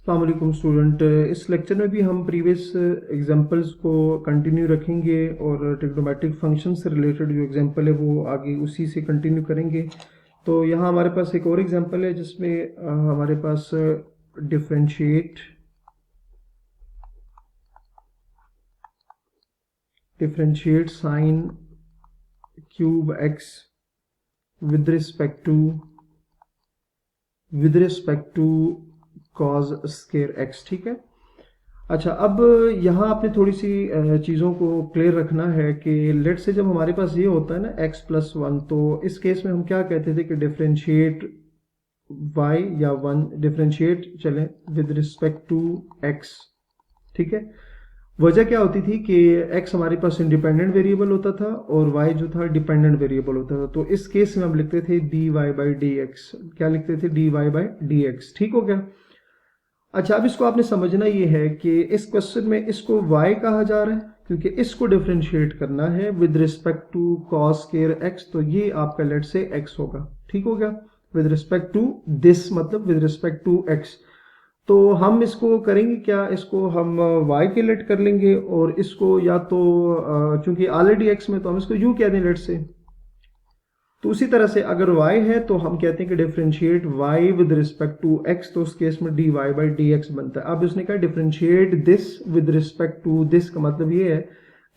अस्सलाम वालेकुम स्टूडेंट। इस लेक्चर में भी हम प्रीवियस एग्जांपल्स को कंटिन्यू रखेंगे और ट्रिग्नोमेट्रिक फंक्शन से रिलेटेड जो एग्जांपल है वो आगे उसी से कंटिन्यू करेंगे। तो यहाँ हमारे पास एक और एग्जांपल है जिसमें हमारे पास differentiate sine cube x with respect to cos square x. ठीक है। अच्छा, अब यहाँ आपने थोड़ी सी चीज़ों को क्लियर रखना है कि लेट से जब हमारे पास ये होता है ना x+1, तो इस केस में हम क्या कहते थे कि डिफरेंशिएट y या 1 डिफरेंशिएट चलें विद रिस्पेक्ट टू x। ठीक है। वजह क्या होती थी कि x हमारे पास इंडिपेंडेंट वेरिएबल होता था और y जो था डिपेंडेंट वेरिएबल होता था। तो इस केस में हम लिखते थे dy/dx। क्या लिखते थे? dy/dx। ठीक हो गया। अच्छा, अब इसको आपने समझना ये है कि इस क्वेश्चन में इसको y कहा जा रहा है क्योंकि इसको डिफरेंशिएट करना है with respect to cos square x। तो ये आपका लेट से x होगा। ठीक हो गया। विद रिस्पेक्ट टू दिस मतलब विद रिस्पेक्ट टू x। तो हम इसको करेंगे क्या, इसको हम y के लेट कर लेंगे और इसको या तो चूंकि ऑलरेडी x में तो हम इसको u कह दें लेट से। तो उसी तरह से अगर y है तो हम कहते हैं कि differentiate y with respect to x, तो उस केस में dy/dx बनता है। अब उसने कहा differentiate this with respect to this, का मतलब ये है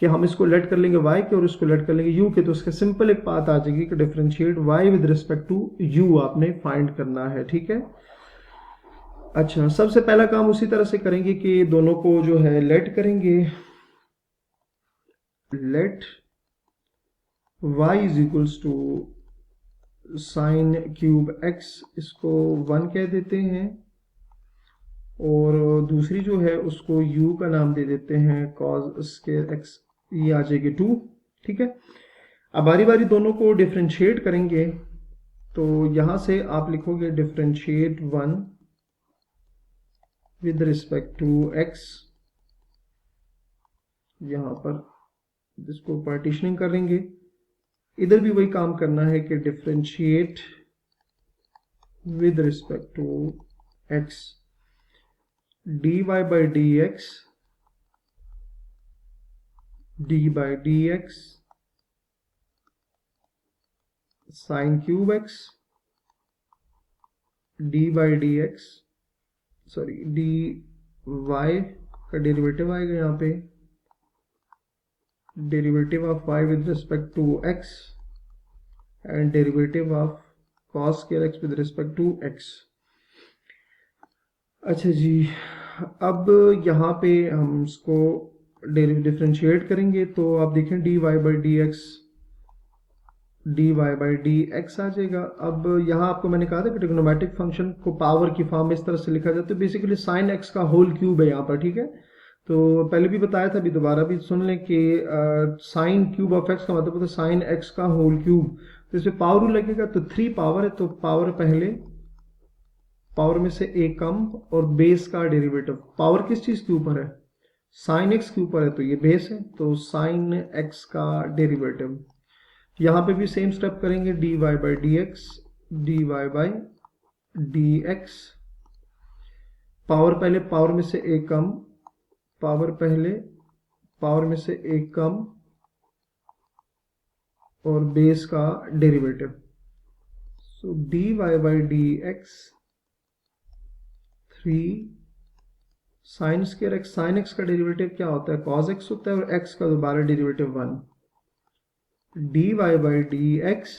कि हम इसको लेट कर लेंगे y के और इसको लेट कर लेंगे u के। तो उसका सिंपल एक बात आ जाएगी कि differentiate y with respect to u आपने फाइंड करना है। ठीक है। अच्छा, सबसे पहला काम उसी तरह से करेंगे कि दोनों को जो है लेट करेंगे। Let y is equals to sine cube x, इसको 1 कह देते हैं और दूसरी जो है उसको u का नाम दे देते हैं cos स्क्वायर x, ये आ जाएगी 2। ठीक है। अब बारी बारी दोनों को डिफरेंशिएट करेंगे। तो यहां से आप लिखोगे differentiate 1 with respect to x, यहां पर इसको पार्टीशनिंग करेंगे। इधर भी वही काम करना है कि differentiate with respect to x dy/dx d/dx sine cube x d/dx sorry dy का डेरिवेटिव आएगा यहाँ पे, derivative of y with respect to x and derivative of cos square x with respect to x। अच्छा जी, अब यहाँ पे हम इसको डिफरेंशिएट करेंगे तो आप देखें dy/dx आ जाएगा। अब यहाँ आपको मैंने कहा था कि ट्रिग्नोमेट्रिक फंक्शन को पावर की फॉर्म में इस तरह से लिखा जाता है। तो बेसिकली साइन x का होल क्यूब है यहाँ पर। ठीक है। तो पहले भी बताया था, अभी दोबारा भी सुन लें कि साइन क्यूब ऑफ x का मतलब होता है साइन x का होल क्यूब। तो इसमें पावर रूल लगेगा, तो 3 पावर है तो पावर पहले, पावर में से एक कम और बेस का डेरिवेटिव। पावर किस चीज के ऊपर है? साइन x के ऊपर है, तो ये बेस है, तो साइन x का डेरिवेटिव। यहां पे भी सेम स्टेप करेंगे, dy/dx dy/dx, पावर पहले, पावर में से एक कम, पावर पहले, पावर में से एक कम और बेस का derivative. So dy/dx 3 sine square x, sine x का डेरिवेटिव क्या होता है? cos x होता है और x का दोबारा डेरिवेटिव 1। dy/dx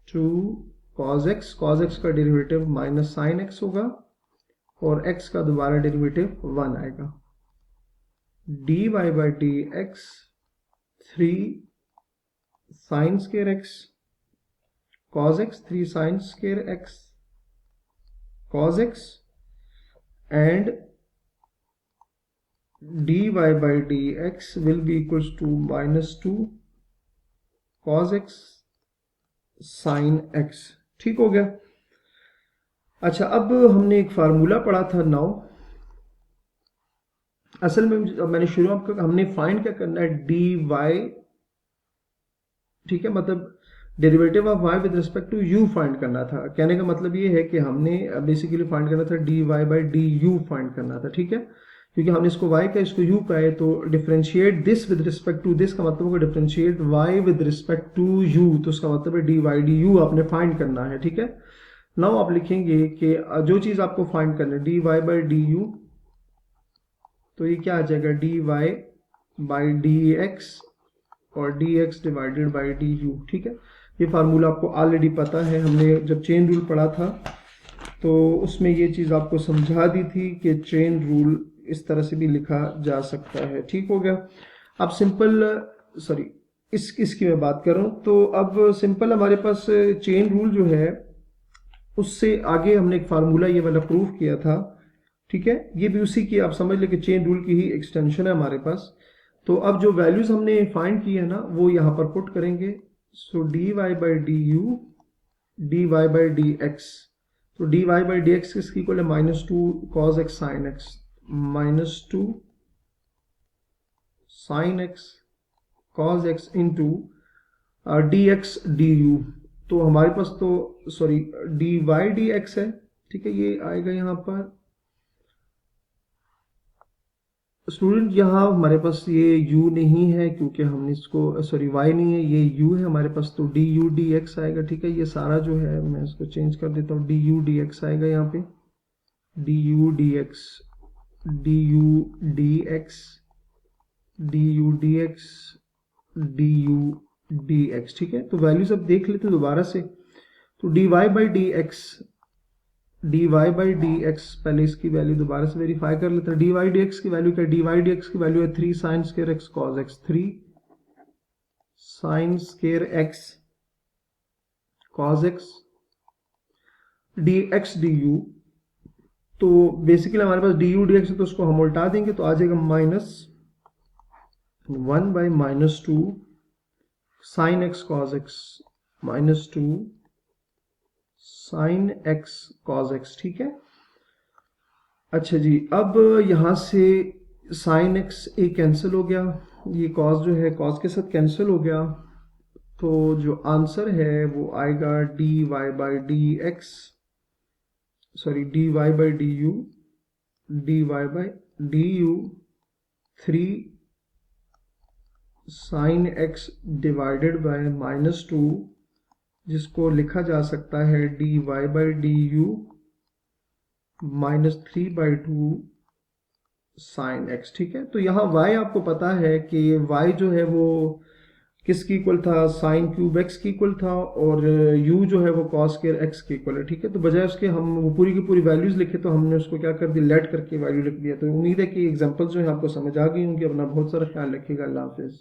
2 cos x का डेरिवेटिव माइनस साइन x होगा और x का दोबारा डेरिवेटिव 1 आएगा। dy/dx 3 sine square x cos x, 3 sine square x cos x and dy/dx will be equals to minus 2 cos x sin x। ठीक हो गया। अच्छा, अब हमने एक फार्मूला पढ़ा था नाउ। असल में मैंने शुरू हमने फाइंड क्या करना है? dy, ठीक है, मतलब derivative of y with respect to u find करना था। कहने का मतलब ये है कि हमने बेसिकली फाइंड करना था dy बाई du फाइंड करना था, ठीक है। क्योंकि हमने इसको y का इसको u का है, तो differentiate this with respect to this का मतलब होगा differentiate y with respect to u, तो उसका मतलब है dy du आपने फाइंड करना है, ठीक है। नाउ आप लिखेंगे कि जो चीज आपको फाइंड करना है dy बाई du, तो ये क्या आ जाएगा dy बाई dx और dx डिवाइडेड बाई du, ठीक है। ये फार्मूला आपको ऑलरेडी पता है, हमने जब चेन रूल पढ़ा था तो उसमें ये चीज़ आपको समझा दी थी कि चेन रूल इस तरह से भी लिखा जा सकता है, ठीक हो गया। अब सिंपल सॉरी इसकी मैं बात कर रहा हूँ, तो अब सिंपल हमारे पास चेन रूल जो है उससे आगे हमने एक फार्मूला ये वाला प्रूव किया था, ठीक है। ये भी उसी की आप समझ लें कि चेन रूल की ही एक्सटेंशन है हमारे पास। तो अब जो वैल्यूज हमने फाइंड की है ना वो यहाँ पर पुट करेंगे। सो dy by du dy by dx, तो dy बाई dx किसकी इक्वल है -2 cos x sin x, -2 sin x cos x into dx du। तो हमारे पास तो सॉरी dy dx है, ठीक है, ये आएगा यहाँ पर। स्टूडेंट यहाँ हमारे पास ये u नहीं है क्योंकि हमने इसको सॉरी y नहीं है, ये u है हमारे पास, तो du dx आएगा, ठीक है। ये सारा जो है मैं इसको चेंज कर देता हूँ, du dx आएगा यहाँ पे, du dx du dx du dx du dx, ठीक है। तो वैल्यूज अब देख लेते हैं दोबारा से। तो dy बाई dx पहले इसकी वैल्यू दोबारा से वेरीफाई कर लेते हैं। dy dx की वैल्यू क्या है, dy dx की वैल्यू है 3 sin square x cos x, 3 sin square x cos x dx du। तो बेसिकली हमारे पास du dx है तो उसको हम उल्टा देंगे तो आ जाएगा -1 by -2 sin x cos x, -2 sin x cos x, ठीक है। अच्छा जी, अब यहां से sin x एक कैंसिल हो गया, ये cos जो है cos के साथ कैंसिल हो गया, तो जो आंसर है वो आएगा dy by dx sorry dy by du dy by du 3 sin x divided by -2, जिसको लिखा जा सकता है dy by du -3/2 sin x, ठीक है। तो यहाँ y आपको पता है कि y जो है वो किसकी इक्वल था, साइन क्यूब x की इक्वल था, और u जो है वो cos स्क्वायर x की इक्वल है, ठीक है। तो बजाय उसके हम वो पूरी की पूरी वैल्यूज लिखे तो हमने उसको क्या कर दिया, लेट करके वैल्यू लिख दिया। तो उम्मीद है कि एग्जांपल्स जो है आपको समझ आ गई होंगी। अपना बहुत सारा ख्याल रखिएगा। अल्लाह हाफिज।